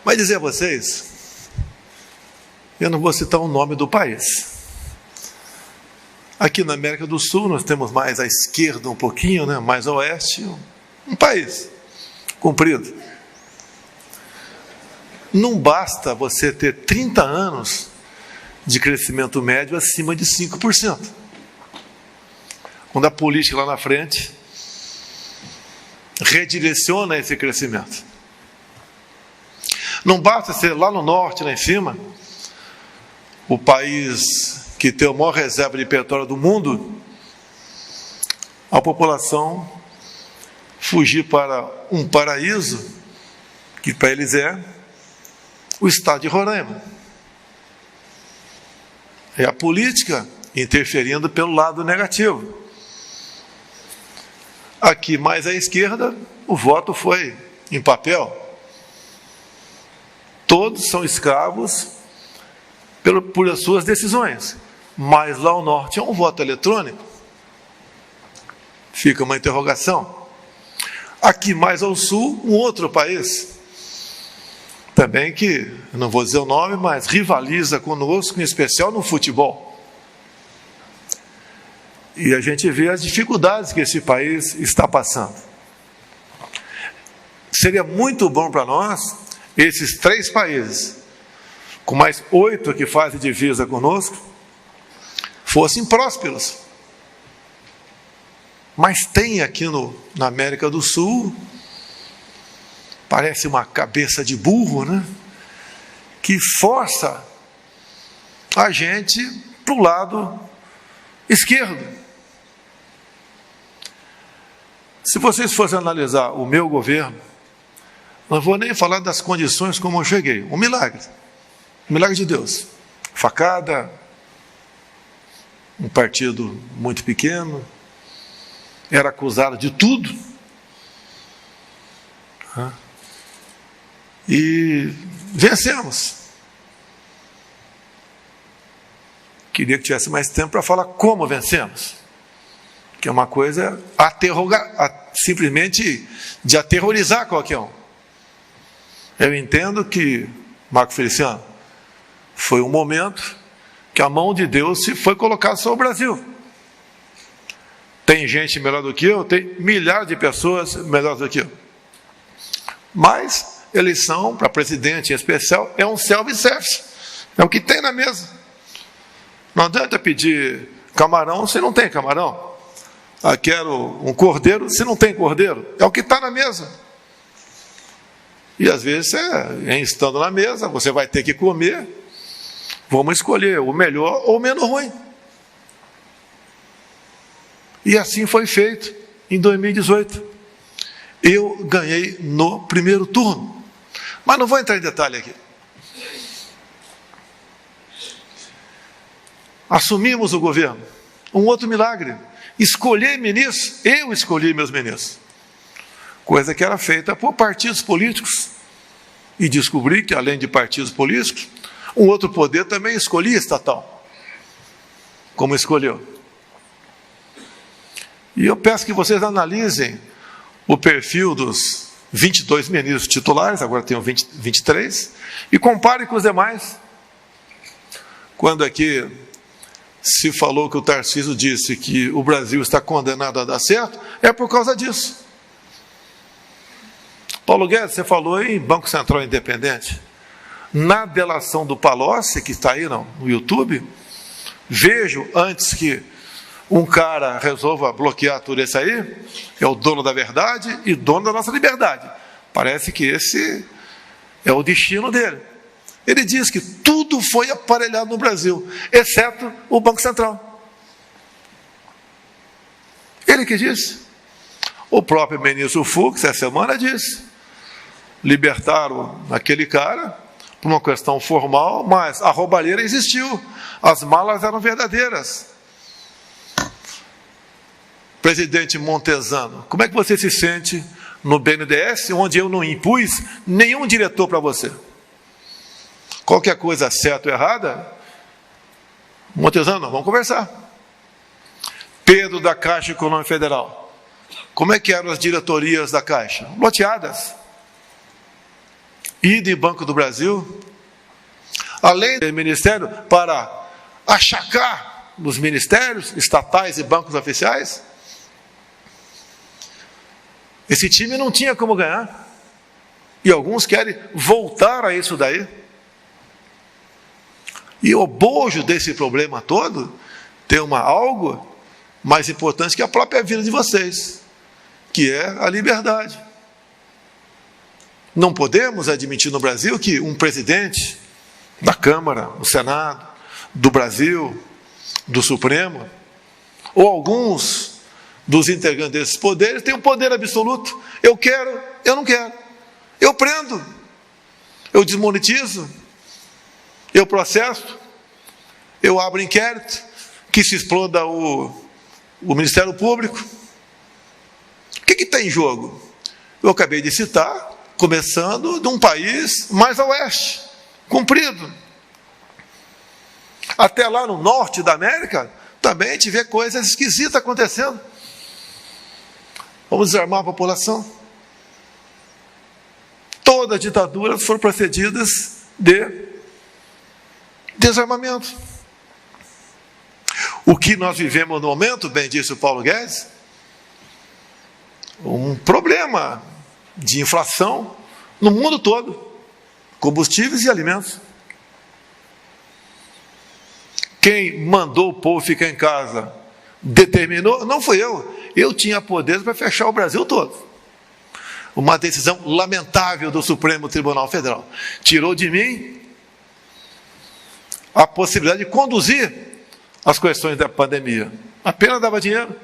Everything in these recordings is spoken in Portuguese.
Mas dizer a vocês, eu não vou citar o nome do país. Aqui na América do Sul, nós temos mais à esquerda um pouquinho, né? Mais ao oeste, um país comprido. Não basta você ter 30 anos de crescimento médio acima de 5%. Quando a política lá na frente redireciona esse crescimento. Não basta ser lá no norte, lá em cima, o país que tem a maior reserva de petróleo do mundo, a população fugir para um paraíso, que para eles é o estado de Roraima. É a política interferindo pelo lado negativo. Aqui, mais à esquerda, o voto foi em papel. Todos são escravos por as suas decisões. Mas lá ao norte é um voto eletrônico. Fica uma interrogação. Aqui mais ao sul, um outro país, também que, não vou dizer o nome, mas rivaliza conosco, em especial no futebol. E a gente vê as dificuldades que esse país está passando. Seria muito bom para nós, esses 3 países, com mais 8 que fazem divisa conosco, fossem prósperos. Mas tem aqui na América do Sul, parece uma cabeça de burro, né? Que força a gente para o lado esquerdo. Se vocês fossem analisar o meu governo, não vou nem falar das condições como eu cheguei. Um milagre de Deus. Facada, um partido muito pequeno, era acusado de tudo. E vencemos. Queria que tivesse mais tempo para falar como vencemos. Que é uma coisa simplesmente de aterrorizar qualquer um. Eu entendo que, Marco Feliciano, foi um momento que a mão de Deus foi colocada sobre o Brasil. Tem gente melhor do que eu, tem milhares de pessoas melhores do que eu. Mas eleição para presidente em especial é um self-service. É o que tem na mesa. Não adianta pedir camarão se não tem camarão. Quero um cordeiro se não tem cordeiro. É o que está na mesa. E às vezes, estando na mesa, você vai ter que comer. Vamos escolher o melhor ou o menos ruim. E assim foi feito em 2018. Eu ganhei no primeiro turno. Mas não vou entrar em detalhe aqui. Assumimos o governo. Um outro milagre. Escolher ministros, eu escolhi meus ministros. Coisa que era feita por partidos políticos. E descobri que, além de partidos políticos, um outro poder também escolhia estatal. Como escolheu. E eu peço que vocês analisem o perfil dos 22 ministros titulares, agora tenho 23, e comparem com os demais. Quando aqui se falou que o Tarcísio disse que o Brasil está condenado a dar certo, é por causa disso. Paulo Guedes, você falou em Banco Central Independente. Na delação do Palocci, que está aí no YouTube, vejo, antes que um cara resolva bloquear tudo isso aí, é o dono da verdade e dono da nossa liberdade. Parece que esse é o destino dele. Ele diz que tudo foi aparelhado no Brasil, exceto o Banco Central. Ele que disse. O próprio ministro Fux, essa semana, disse. Libertaram aquele cara por uma questão formal, mas a roubalheira existiu. As malas eram verdadeiras. Presidente Montesano, como é que você se sente no BNDES, onde eu não impus nenhum diretor para você? Qualquer coisa certa ou errada, Montesano, vamos conversar. Pedro da Caixa Econômica Federal, como é que eram as diretorias da Caixa? Loteadas. ido em Banco do Brasil, além do ministério, para achacar os ministérios estatais e bancos oficiais. Esse time não tinha como ganhar. E alguns querem voltar a isso daí. E o bojo desse problema todo tem algo mais importante que a própria vida de vocês, que é a liberdade. Não podemos admitir no Brasil que um presidente da Câmara, do Senado, do Brasil, do Supremo, ou alguns dos integrantes desses poderes tenham poder absoluto. Eu quero, eu não quero. Eu prendo, eu desmonetizo, eu processo, eu abro inquérito, que se exploda o Ministério Público. O que está em jogo? Eu acabei de citar, começando de um país mais a oeste, comprido. Até lá no norte da América, também a gente vê coisas esquisitas acontecendo. Vamos desarmar a população. Todas as ditaduras foram precedidas de desarmamento. O que nós vivemos no momento, bem disse o Paulo Guedes, um problema de inflação no mundo todo, combustíveis e alimentos. Quem mandou o povo ficar em casa, determinou, não fui eu tinha poder para fechar o Brasil todo. Uma decisão lamentável do Supremo Tribunal Federal. Tirou de mim a possibilidade de conduzir as questões da pandemia. Apenas dava dinheiro.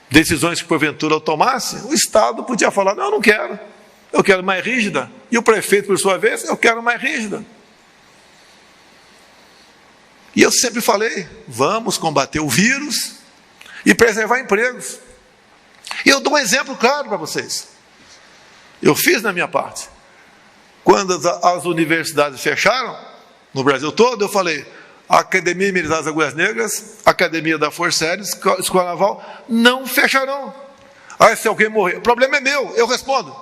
Decisões que porventura eu tomasse, o Estado podia falar, não, eu não quero. Eu quero mais rígida. E o prefeito, por sua vez, eu quero mais rígida. E eu sempre falei, vamos combater o vírus e preservar empregos. E eu dou um exemplo claro para vocês. Eu fiz na minha parte. Quando as universidades fecharam, no Brasil todo, eu falei, a Academia Militar das Agulhas Negras, Academia da Força Aérea, Escola Naval, não fecharão. Ah, se alguém morrer, o problema é meu, eu respondo.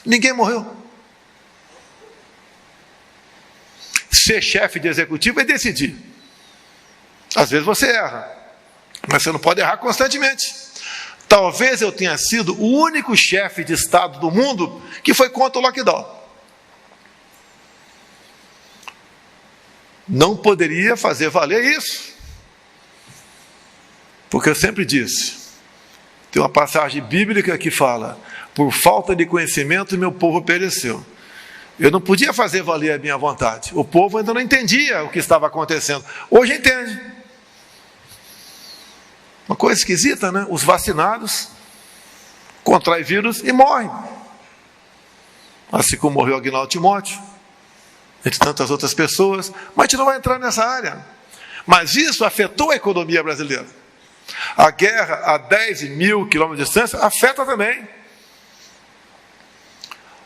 Ninguém morreu. Ser chefe de executivo é decidir. Às vezes você erra, mas você não pode errar constantemente. Talvez eu tenha sido o único chefe de Estado do mundo que foi contra o lockdown. Não poderia fazer valer isso. Porque eu sempre disse, tem uma passagem bíblica que fala, por falta de conhecimento meu povo pereceu. Eu não podia fazer valer a minha vontade. O povo ainda não entendia o que estava acontecendo. Hoje entende. Uma coisa esquisita, né? Os vacinados contraem vírus e morrem. Assim como morreu Aguinaldo Timóteo, entre tantas outras pessoas. Mas a gente não vai entrar nessa área. Mas isso afetou a economia brasileira. A guerra a 10 mil quilômetros de distância afeta também.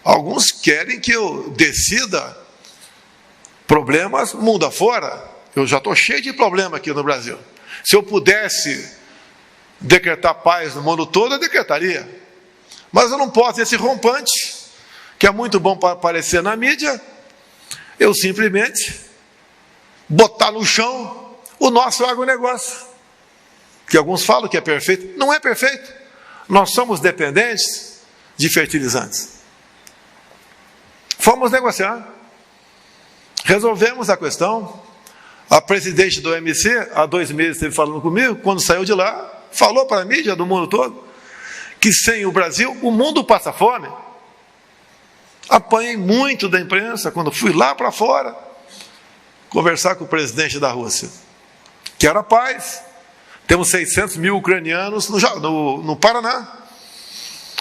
Alguns querem que eu decida problemas mundo afora. Eu já estou cheio de problema aqui no Brasil. Se eu pudesse decretar paz no mundo todo, eu decretaria. Mas eu não posso, esse rompante, que é muito bom para aparecer na mídia, eu simplesmente botar no chão o nosso agronegócio. Que alguns falam que é perfeito. Não é perfeito. Nós somos dependentes de fertilizantes. Fomos negociar. Resolvemos a questão. A presidente do OMC, há 2 meses, esteve falando comigo, quando saiu de lá, falou para a mídia do mundo todo, que sem o Brasil, o mundo passa fome. Apanhei muito da imprensa, quando fui lá para fora, conversar com o presidente da Rússia. Quero a paz. Temos 600 mil ucranianos no Paraná.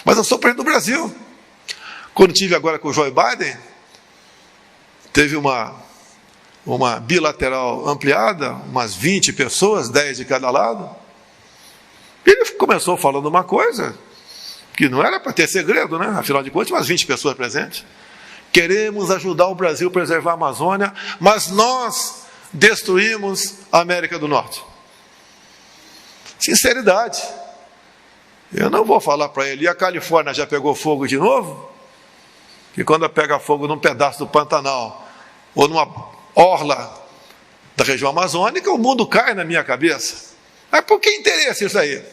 Mas eu sou presidente do Brasil. Quando estive agora com o Joe Biden, teve uma bilateral ampliada, umas 20 pessoas, 10 de cada lado. Ele começou falando uma coisa que não era para ter segredo, né? Afinal de contas, umas 20 pessoas presentes. Queremos ajudar o Brasil a preservar a Amazônia, mas nós destruímos a América do Norte. Sinceridade. Eu não vou falar para ele, e a Califórnia já pegou fogo de novo? que quando pega fogo num pedaço do Pantanal, ou numa orla da região amazônica, o mundo cai na minha cabeça. Mas por que interesse isso aí?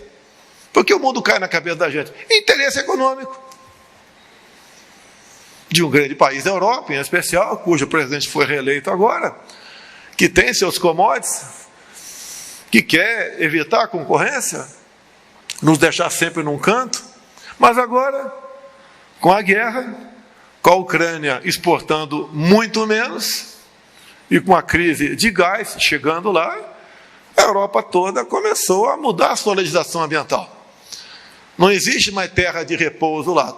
Por que o mundo cai na cabeça da gente? Interesse econômico. De um grande país da Europa, em especial, cujo presidente foi reeleito agora, que tem seus commodities, que quer evitar a concorrência, nos deixar sempre num canto, mas agora, com a guerra, com a Ucrânia exportando muito menos, e com a crise de gás chegando lá, a Europa toda começou a mudar a sua legislação ambiental. Não existe mais terra de repouso lá.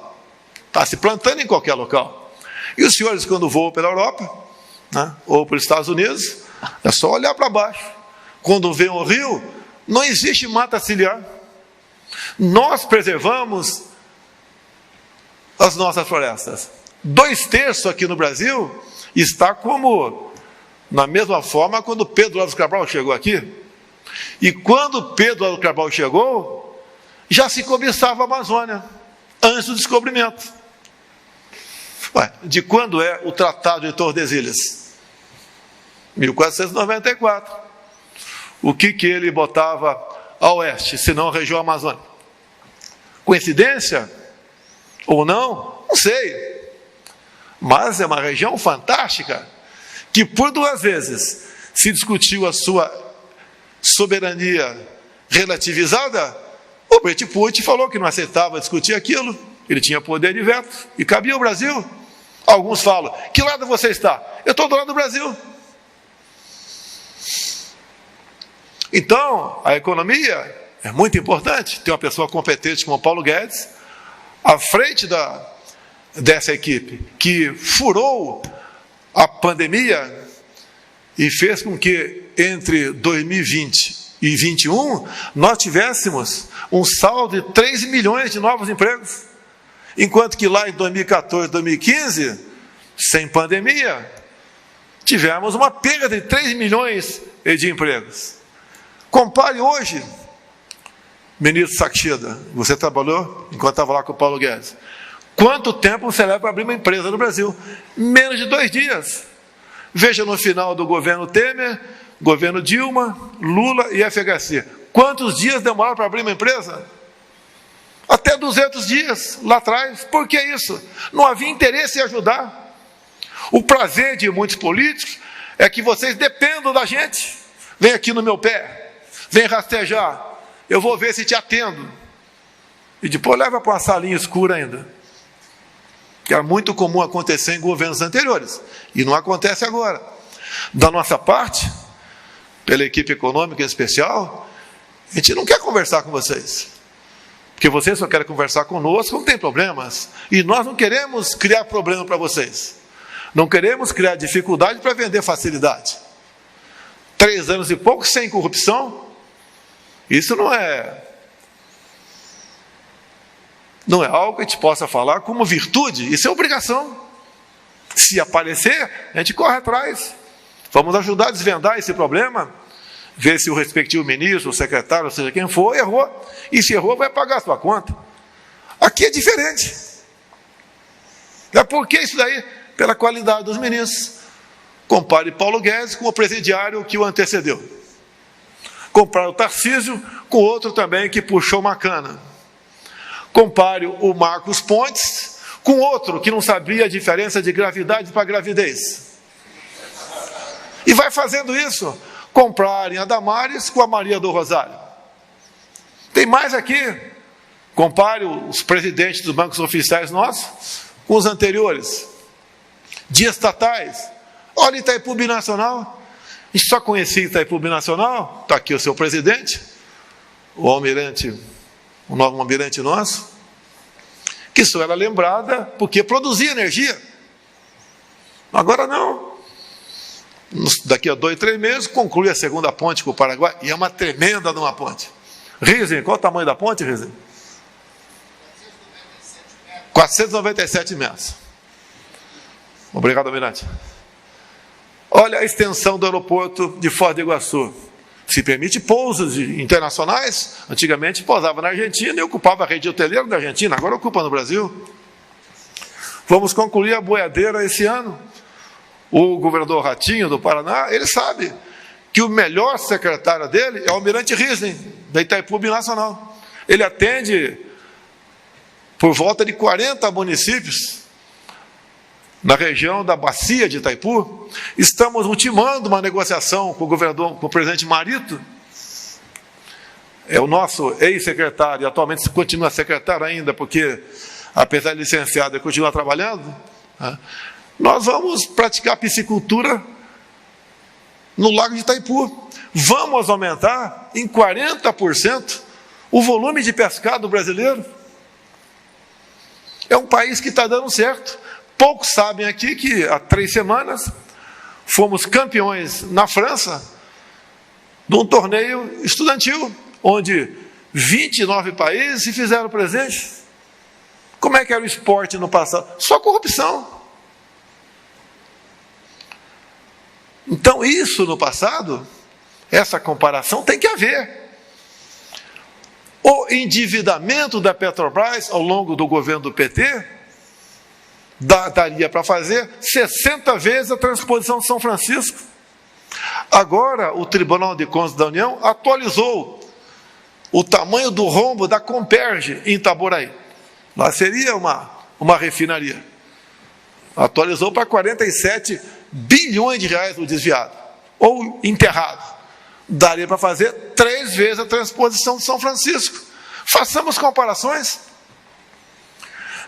Está se plantando em qualquer local. E os senhores, quando voam pela Europa, né, ou para os Estados Unidos, é só olhar para baixo. Quando vê um rio, não existe mata ciliar. Nós preservamos as nossas florestas. 2/3 aqui no Brasil está como, na mesma forma, quando Pedro Álvares Cabral chegou aqui. E quando Pedro Álvares Cabral chegou, já se cobiçava a Amazônia, antes do descobrimento. Ué, de quando é o Tratado de Tordesilhas? 1494. O que ele botava a oeste, se não a região amazônica? Coincidência? Ou não? Não sei. Mas é uma região fantástica, que por 2 vezes se discutiu a sua soberania relativizada. O Bret Pucci falou que não aceitava discutir aquilo, ele tinha poder de veto, e cabia ao Brasil. Alguns falam, que lado você está? Eu estou do lado do Brasil. Então, a economia é muito importante, tem uma pessoa competente como Paulo Guedes, à frente dessa equipe, que furou a pandemia e fez com que entre 2020 e 2021, nós tivéssemos um saldo de 3 milhões de novos empregos. Enquanto que lá em 2014, 2015, sem pandemia, tivemos uma perda de 3 milhões de empregos. Compare hoje, ministro Saxida, você trabalhou enquanto estava lá com o Paulo Guedes. Quanto tempo você leva para abrir uma empresa no Brasil? Menos de 2 dias. Veja no final do governo Temer, governo Dilma, Lula e FHC. Quantos dias demora para abrir uma empresa? Até 200 dias, lá atrás. Por que isso? Não havia interesse em ajudar. O prazer de muitos políticos é que vocês dependam da gente. Vem aqui no meu pé, vem rastejar, eu vou ver se te atendo. E depois leva para uma salinha escura ainda. Que era muito comum acontecer em governos anteriores. E não acontece agora. Da nossa parte, pela equipe econômica em especial, a gente não quer conversar com vocês. Porque vocês só querem conversar conosco, não tem problemas. E nós não queremos criar problema para vocês. Não queremos criar dificuldade para vender facilidade. 3 anos e pouco sem corrupção, isso não é algo que a gente possa falar como virtude, isso é obrigação. Se aparecer, a gente corre atrás. Vamos ajudar a desvendar esse problema, ver se o respectivo ministro, o secretário, ou seja quem for, errou. E se errou, vai pagar a sua conta. Aqui é diferente. É por que isso daí? Pela qualidade dos ministros. Compare Paulo Guedes com o presidiário que o antecedeu. Compare o Tarcísio com outro também que puxou uma cana. Compare o Marcos Pontes com outro que não sabia a diferença de gravidade para gravidez. E vai fazendo isso. Comparem a Damares com a Maria do Rosário. Tem mais aqui. Compare os presidentes dos bancos oficiais nossos com os anteriores. De estatais. Olha Itaipu Binacional. A gente só conhecia Itaipu Binacional. Está aqui o seu presidente, o almirante, o novo almirante nosso, que só era lembrada porque produzia energia. Agora não. Daqui a 2, 3 meses, conclui a segunda ponte com o Paraguai, e é uma tremenda de uma ponte. Rizen, qual o tamanho da ponte, Rizen? 497 metros. Obrigado, almirante. Olha a extensão do aeroporto de Foz do Iguaçu. Se permite pousos internacionais. Antigamente pousava na Argentina e ocupava a rede hoteleira da Argentina, agora ocupa no Brasil. Vamos concluir a boiadeira esse ano. O governador Ratinho, do Paraná, ele sabe que o melhor secretário dele é o Almirante Riesling, da Itaipu Binacional. Ele atende por volta de 40 municípios na região da bacia de Itaipu. Estamos ultimando uma negociação com o governador, com o presidente Marito, é o nosso ex-secretário, atualmente continua secretário ainda, porque, apesar de licenciado, ele continua trabalhando. Nós vamos praticar piscicultura no Lago de Itaipu. Vamos aumentar em 40% o volume de pescado brasileiro. É um país que está dando certo. Poucos sabem aqui que há 3 semanas fomos campeões na França de um torneio estudantil, onde 29 países se fizeram presentes. Como é que era o esporte no passado? Só corrupção. Então, isso no passado, essa comparação tem que haver. O endividamento da Petrobras ao longo do governo do PT daria para fazer 60 vezes a transposição de São Francisco. Agora, o Tribunal de Contas da União atualizou o tamanho do rombo da Comperge em Itaboraí. Lá seria uma refinaria. Atualizou para 47 bilhões de reais o desviado, ou enterrado. Daria para fazer 3 vezes a transposição de São Francisco. Façamos comparações.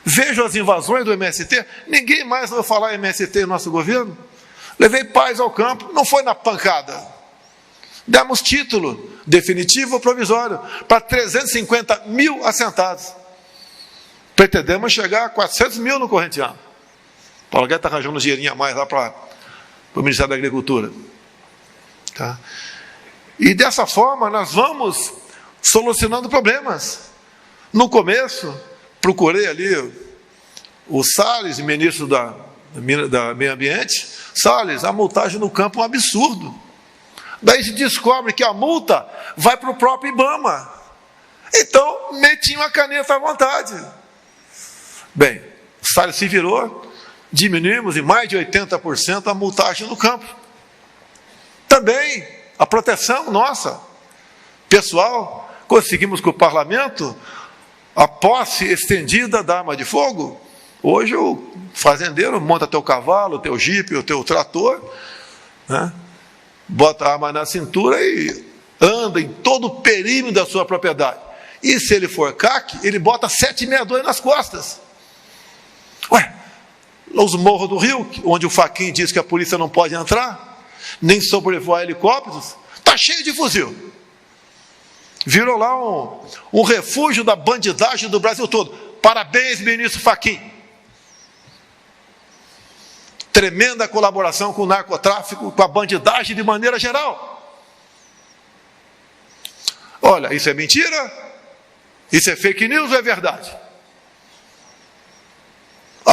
Vejo as invasões do MST, ninguém mais vai falar MST no nosso governo. Levei paz ao campo, não foi na pancada. Demos título definitivo ou provisório para 350 mil assentados. Pretendemos chegar a 400 mil no corrente ano. Paulo Guedes está arranjando um dinheirinho a mais lá para o Ministério da Agricultura. Tá? E dessa forma nós vamos solucionando problemas. No começo, procurei ali o Salles, ministro da Meio Ambiente. Salles, a multagem no campo é um absurdo. Daí se descobre que a multa vai para o próprio IBAMA. Então, metiam a caneta à vontade. Bem, o Salles se virou, diminuímos em mais de 80% a multagem no campo. Também a proteção nossa, pessoal, conseguimos com o parlamento a posse estendida da arma de fogo. Hoje o fazendeiro monta teu cavalo, teu jipe, o teu trator, né? Bota a arma na cintura e anda em todo o perímetro da sua propriedade. E se ele for CAC, ele bota 762 nas costas. Ué, os morros do Rio, onde o Fachin diz que a polícia não pode entrar, nem sobrevoar helicópteros, está cheio de fuzil. Virou lá um refúgio da bandidagem do Brasil todo. Parabéns, ministro Fachin. Tremenda colaboração com o narcotráfico, com a bandidagem de maneira geral. Olha, isso é mentira? Isso é fake news ou é verdade?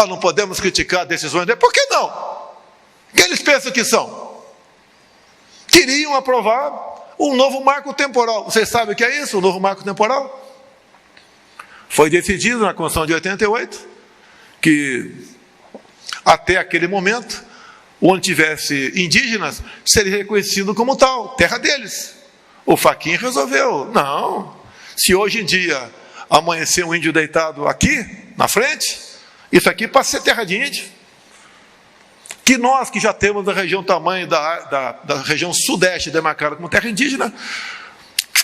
Não podemos criticar decisões dele. Por que não? O que eles pensam que são? Queriam aprovar um novo marco temporal. Vocês sabem o que é isso, o novo marco temporal? Foi decidido na Constituição de 88 que até aquele momento, onde tivesse indígenas, seria reconhecido como tal, terra deles. O Fachin resolveu, não, se hoje em dia amanhecer um índio deitado aqui, na frente, isso aqui passa a ser terra de índio. Que nós que já temos a região tamanho da região sudeste demarcada como terra indígena,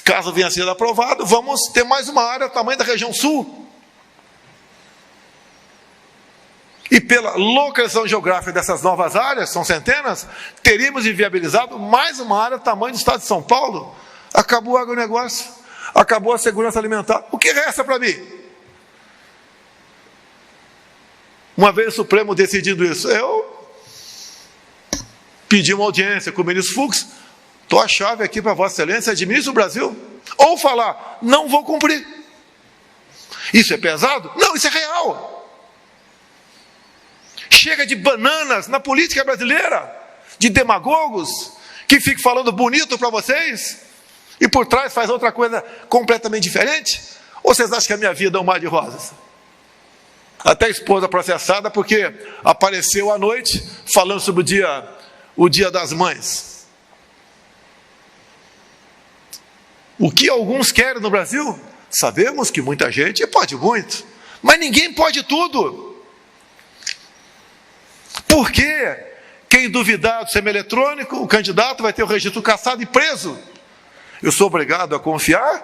caso venha a ser aprovado, vamos ter mais uma área tamanho da região sul. E pela localização geográfica dessas novas áreas, são centenas, teríamos inviabilizado mais uma área do tamanho do estado de São Paulo. Acabou o agronegócio, acabou a segurança alimentar. O que resta para mim? Uma vez o Supremo decidindo isso, eu pedi uma audiência com o ministro Fux, estou a chave aqui para Vossa Excelência, administre o Brasil. Ou falar, não vou cumprir. Isso é pesado? Não, isso é real. Chega de bananas na política brasileira, de demagogos, que ficam falando bonito para vocês, e por trás faz outra coisa completamente diferente. Ou vocês acham que a minha vida é um mar de rosas? Até a esposa processada porque apareceu à noite falando sobre o dia das mães. O que alguns querem no Brasil? Sabemos que muita gente pode muito, mas ninguém pode tudo. Por quê? Quem duvidar do sistema eletrônico, o candidato vai ter o registro cassado e preso. Eu sou obrigado a confiar?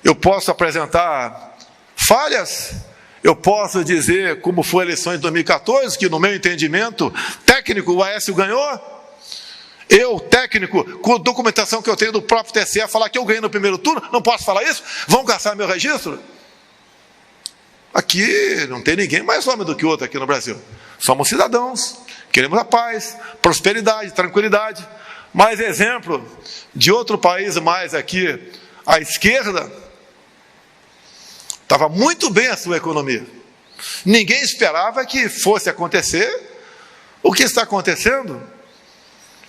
Eu posso apresentar falhas? Eu posso dizer como foi a eleição de 2014, que no meu entendimento técnico o Aécio ganhou? Eu, técnico, com a documentação que eu tenho do próprio TSE, falar que eu ganhei no primeiro turno, não posso falar isso? Vão caçar meu registro? Aqui não tem ninguém mais homem do que outro aqui no Brasil. Somos cidadãos, queremos a paz, prosperidade, tranquilidade. Mais exemplo de outro país mais aqui à esquerda, estava muito bem a sua economia. Ninguém esperava que fosse acontecer o que está acontecendo.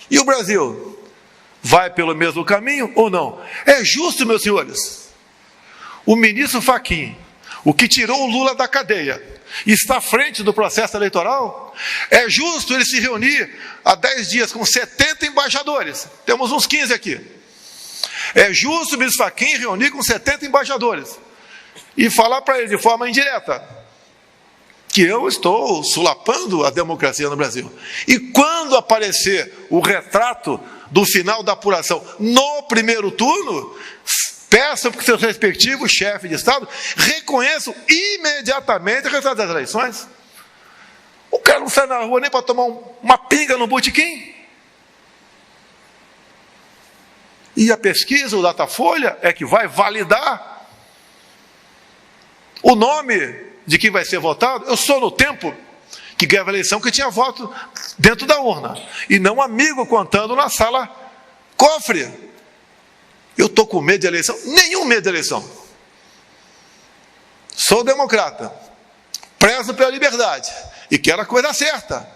E o Brasil vai pelo mesmo caminho ou não? É justo, meus senhores, o ministro Fachin, o que tirou o Lula da cadeia, está à frente do processo eleitoral? É justo ele se reunir há 10 dias com 70 embaixadores? Temos uns 15 aqui. É justo o ministro Fachin reunir com 70 embaixadores e falar para ele de forma indireta que eu estou solapando a democracia no Brasil. E quando aparecer o retrato do final da apuração no primeiro turno, peçam que seus respectivos chefes de Estado reconheçam imediatamente o resultado das eleições. O cara não sai na rua nem para tomar uma pinga no botequim. E a pesquisa, o Datafolha, é que vai validar o nome de quem vai ser votado. Eu sou no tempo que ganhava a eleição que tinha voto dentro da urna, e não um amigo contando na sala cofre. Eu estou com medo de eleição? Nenhum medo de eleição. Sou democrata, prezo pela liberdade e quero a coisa certa.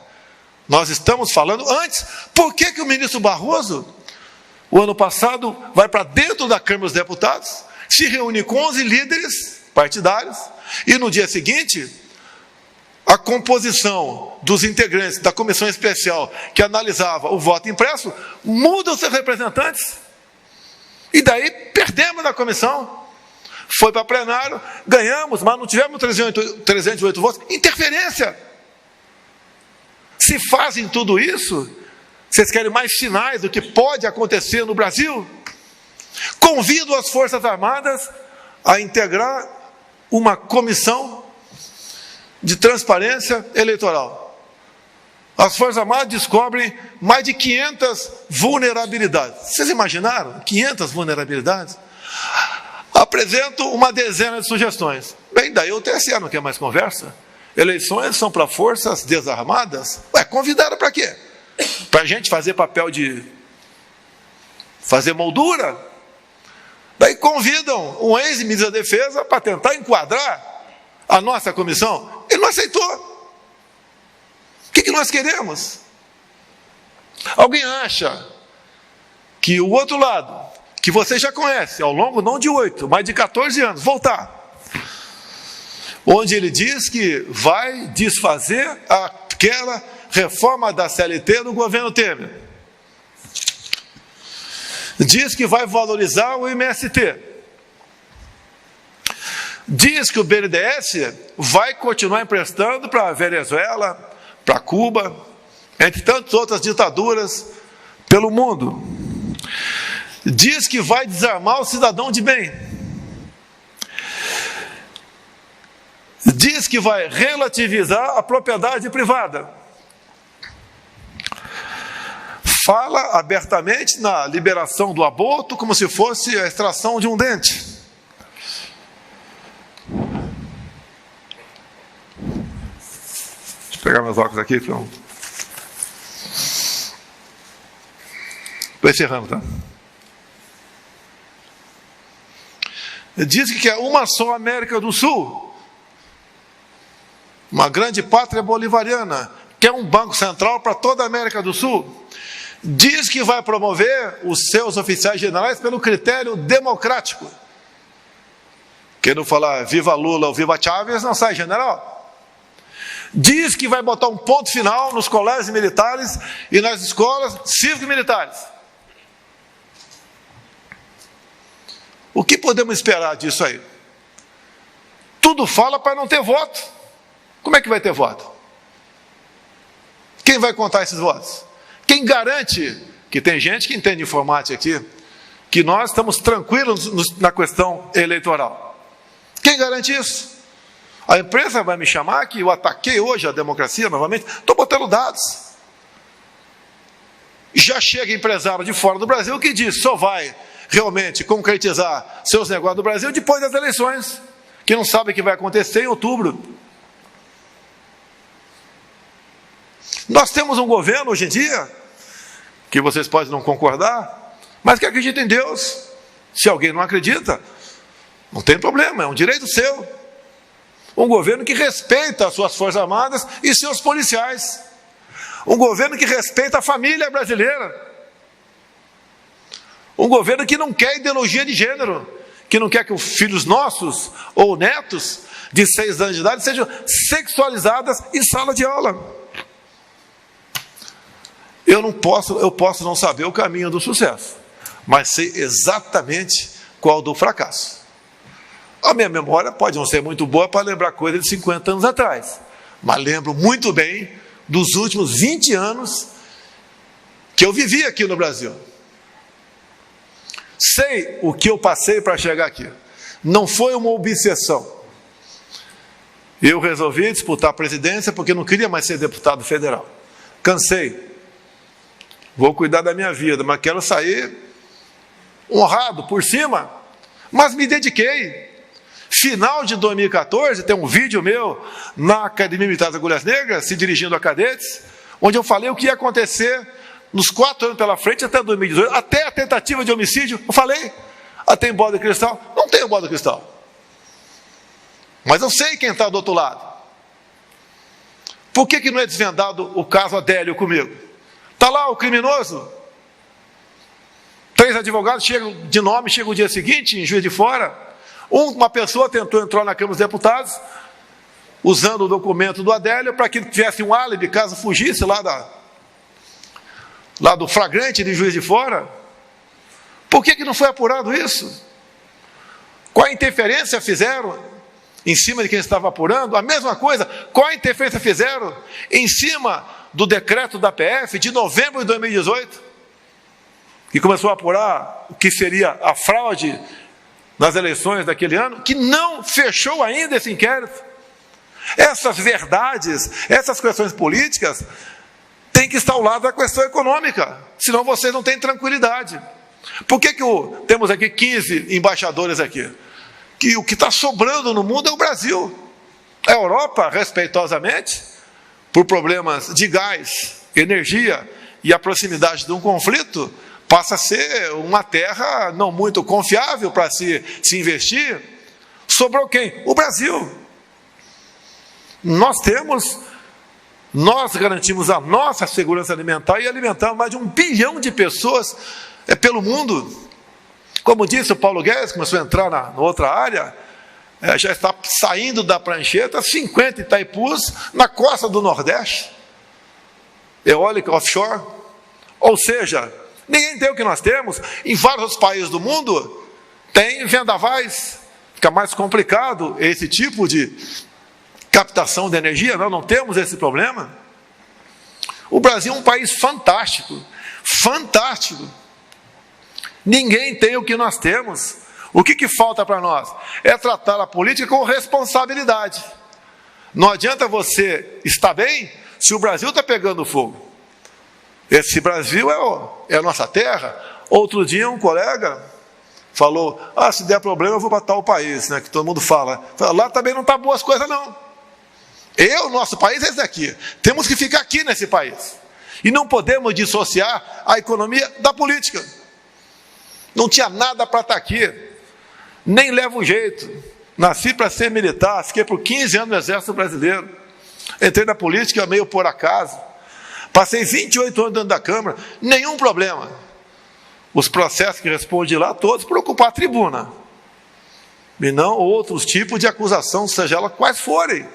Nós estamos falando antes. Por que o ministro Barroso, o ano passado, vai para dentro da Câmara dos Deputados, se reúne com 11 líderes partidários, e no dia seguinte, a composição dos integrantes da comissão especial que analisava o voto impresso muda os seus representantes? E daí perdemos na comissão. Foi para plenário, ganhamos, mas não tivemos 308 votos. Interferência. Se fazem tudo isso, vocês querem mais sinais do que pode acontecer no Brasil? Convido as Forças Armadas a integrar uma comissão de transparência eleitoral. As Forças Armadas descobrem mais de 500 vulnerabilidades. Vocês imaginaram? 500 vulnerabilidades? Apresento uma dezena de sugestões. Bem, daí o TSE não quer mais conversa. Eleições são para forças desarmadas. Convidaram para quê? Para a gente fazer papel de fazer moldura? Daí convidam um ex-ministro da Defesa para tentar enquadrar a nossa comissão. Ele não aceitou. O que nós queremos? Alguém acha que o outro lado, que você já conhece, ao longo não de 8, mas de 14 anos, voltar, onde ele diz que vai desfazer aquela reforma da CLT do governo Temer, diz que vai valorizar o MST, diz que o BNDES vai continuar emprestando para a Venezuela, para Cuba, entre tantas outras ditaduras pelo mundo. Diz que vai desarmar o cidadão de bem. Diz que vai relativizar a propriedade privada. Fala abertamente na liberação do aborto como se fosse a extração de um dente. Deixa eu pegar meus óculos aqui. Estou encerrando, tá? Diz que é uma só América do Sul, uma grande pátria bolivariana, que é um banco central para toda a América do Sul. Diz que vai promover os seus oficiais generais pelo critério democrático. Quem não falar viva Lula ou viva Chávez não sai general. Diz que vai botar um ponto final nos colégios militares e nas escolas cívico-militares. O que podemos esperar disso aí? Tudo fala para não ter voto. Como é que vai ter voto? Quem vai contar esses votos? Quem garante, que tem gente que entende informática aqui, que nós estamos tranquilos na questão eleitoral? Quem garante isso? A imprensa vai me chamar que eu ataquei hoje a democracia novamente? Estou botando dados. Já chega empresário de fora do Brasil que diz só vai realmente concretizar seus negócios do Brasil depois das eleições, que não sabe o que vai acontecer em outubro. Nós temos um governo hoje em dia, que vocês podem não concordar, mas que acredita em Deus. Se alguém não acredita, não tem problema, é um direito seu. Um governo que respeita as suas Forças Armadas e seus policiais. Um governo que respeita a família brasileira. Um governo que não quer ideologia de gênero, que não quer que os filhos nossos ou netos de 6 anos de idade sejam sexualizados em sala de aula. Eu posso não saber o caminho do sucesso, mas sei exatamente qual do fracasso. A minha memória pode não ser muito boa para lembrar coisas de 50 anos atrás, mas lembro muito bem dos últimos 20 anos que eu vivi aqui no Brasil. Sei o que eu passei para chegar aqui. Não foi uma obsessão. Eu resolvi disputar a presidência porque não queria mais ser deputado federal. Cansei. Vou cuidar da minha vida, mas quero sair honrado por cima. Mas me dediquei. Final de 2014, tem um vídeo meu na Academia Militar das Agulhas Negras, se dirigindo a cadetes, onde eu falei o que ia acontecer nos 4 anos pela frente, até 2018, até a tentativa de homicídio. Eu falei, tem bola de cristal? Não tenho bola de cristal. Mas eu sei quem está do outro lado. Por que não é desvendado o caso Adélio comigo? Está lá o criminoso. 3 advogados chegam de nome, chegam o dia seguinte, em Juiz de Fora. Uma pessoa tentou entrar na Câmara dos Deputados, usando o documento do Adélio, para que ele tivesse um álibi, caso fugisse lá do flagrante de Juiz de Fora. Por que não foi apurado isso? Qual a interferência fizeram em cima de quem estava apurando? A mesma coisa, qual a interferência fizeram em cima do decreto da PF de novembro de 2018, que começou a apurar o que seria a fraude nas eleições daquele ano, que não fechou ainda esse inquérito? Essas verdades, essas questões políticas, têm que estar ao lado da questão econômica, senão vocês não têm tranquilidade. Por que temos aqui 15 embaixadores aqui? Que o que está sobrando no mundo é o Brasil. A Europa, respeitosamente, por problemas de gás, energia e a proximidade de um conflito, passa a ser uma terra não muito confiável para se investir. Sobrou quem? O Brasil. Nós garantimos a nossa segurança alimentar e alimentamos mais de 1 bilhão de pessoas pelo mundo. Como disse o Paulo Guedes, começou a entrar na outra área, já está saindo da prancheta 50 Itaipus na costa do Nordeste, eólica offshore. Ou seja, ninguém tem o que nós temos. Em vários outros países do mundo tem vendavais, fica mais complicado esse tipo de captação de energia. Nós não temos esse problema. O Brasil é um país fantástico, fantástico. Ninguém tem o que nós temos. O que falta para nós? É tratar a política com responsabilidade. Não adianta você estar bem se o Brasil está pegando fogo. Esse Brasil é a nossa terra. Outro dia um colega falou, se der problema eu vou para tal país, né, que todo mundo fala. Lá também não está boas coisas não. Nosso país é esse daqui. Temos que ficar aqui nesse país. E não podemos dissociar a economia da política. Não tinha nada para estar aqui. Nem levo jeito. Nasci para ser militar, fiquei por 15 anos no Exército Brasileiro. Entrei na política meio por acaso. Passei 28 anos dentro da Câmara, nenhum problema. Os processos que respondi lá, todos por ocupar a tribuna. e não outros tipos de acusação, seja ela quais forem.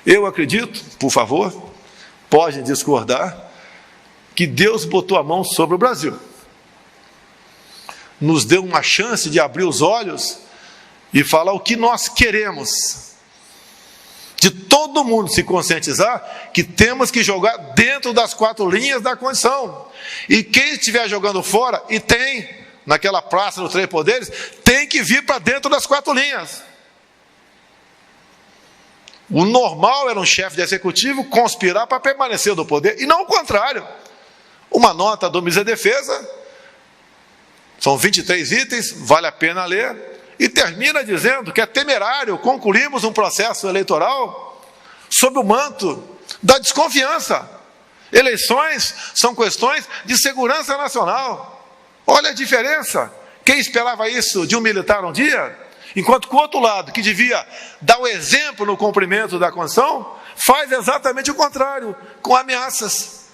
Eu acredito, por favor, podem discordar, que Deus botou a mão sobre o Brasil. Nos deu uma chance de abrir os olhos e falar o que nós queremos. De todo mundo se conscientizar que temos que jogar dentro das 4 linhas da Constituição. E quem estiver jogando fora, e tem, naquela praça dos 3 poderes, tem que vir para dentro das 4 linhas. O normal era um chefe de executivo conspirar para permanecer no poder, e não o contrário. Uma nota do Ministério da Defesa, são 23 itens, vale a pena ler, e termina dizendo que é temerário concluirmos um processo eleitoral sob o manto da desconfiança. Eleições são questões de segurança nacional. Olha a diferença. Quem esperava isso de um militar um dia? Enquanto que o outro lado, que devia dar o exemplo no cumprimento da Constituição, faz exatamente o contrário, com ameaças.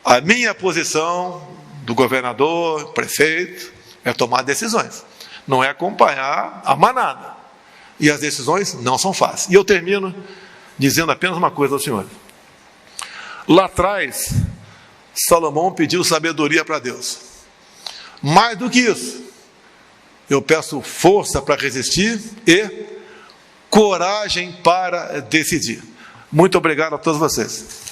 A minha posição do governador, prefeito, é tomar decisões, não é acompanhar a manada. E as decisões não são fáceis. E eu termino dizendo apenas uma coisa ao senhor. Lá atrás, Salomão pediu sabedoria para Deus. Mais do que isso, eu peço força para resistir e coragem para decidir. Muito obrigado a todos vocês.